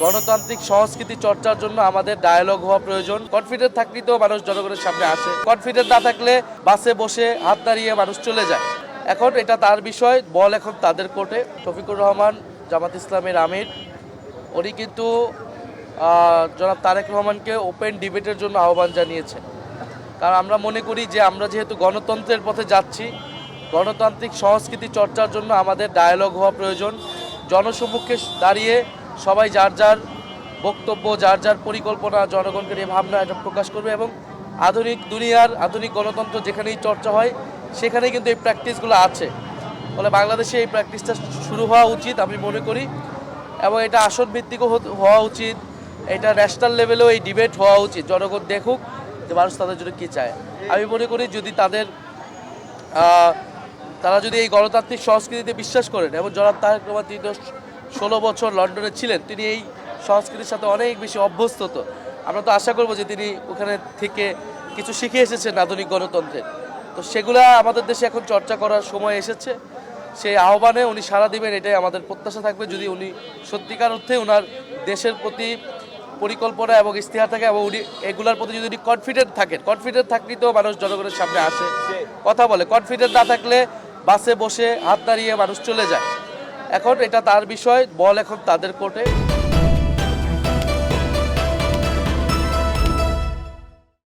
গণতান্ত্রিক সংস্কৃতি চর্চার জন্য আমাদের ডায়ালগ হওয়া প্রয়োজন। কনফিডেন্ট থাকলেই তো মানুষ জনগণের সামনে আসে। কনফিডেন্ট না থাকলে বাসে বসে হাত নাড়িয়ে মানুষ চলে যায়। এখন এটা তার বিষয়, বল এখন তাদের কোর্টে। শফিকুর রহমান জামাত ইসলামের আমির, উনি কিন্তু জনাব তারেক রহমানকে ওপেন ডিবেটের জন্য আহ্বান জানিয়েছেন। কারণ আমরা মনে করি যে আমরা যেহেতু গণতন্ত্রের পথে যাচ্ছি, গণতান্ত্রিক সংস্কৃতি চর্চার জন্য আমাদের ডায়ালগ হওয়া প্রয়োজন। জনসম্মুখে দাঁড়িয়ে সবাই যার যার বক্তব্য, যার যার পরিকল্পনা, জনগণকে নিয়ে ভাবনা এটা প্রকাশ করবে এবং আধুনিক দুনিয়ার আধুনিক গণতন্ত্র যেখানেই চর্চা হয় সেখানেই কিন্তু এই প্র্যাকটিসগুলো আছে। ফলে বাংলাদেশে এই প্র্যাকটিসটা শুরু হওয়া উচিত আমি মনে করি, এবং এটা আসন ভিত্তিকও হওয়া উচিত। এটা ন্যাশনাল লেভেলেও এই ডিবেট হওয়া উচিত, জনগণ দেখুক যে মানুষ তাদের জন্য কী চায়। আমি মনে করি যদি তারা যদি এই গণতান্ত্রিক সংস্কৃতিতে বিশ্বাস করেন, এবং জনাব তারেক রহমান তিনি 16 বছর লন্ডনে ছিলেন, তিনি এই সংস্কৃতির সাথে অনেক বেশি অভ্যস্ত। তো আমরা তো আশা করবো যে তিনি ওখানে থেকে কিছু শিখে এসেছেন আধুনিক গণতন্ত্রের। তো সেগুলা আমাদের দেশে এখন চর্চা করার সময় এসেছে। সেই আহ্বানে উনি সাড়া দিবেন, এটাই আমাদের প্রত্যাশা থাকবে। যদি উনি সত্যিকার অর্থে ওনার দেশের প্রতি পরিকল্পনা এবং ইশতেহার থাকে, এবং উনি এগুলার প্রতি যদি উনি কনফিডেন্ট থাকলেই তো মানুষ জনগণের সামনে আসে, কথা বলে। কনফিডেন্ট না থাকলে বাসে বসে হাত নাড়িয়ে মানুষ চলে যায়। এখন এটা তার বিষয়, বল এখন তাদের কোর্টে।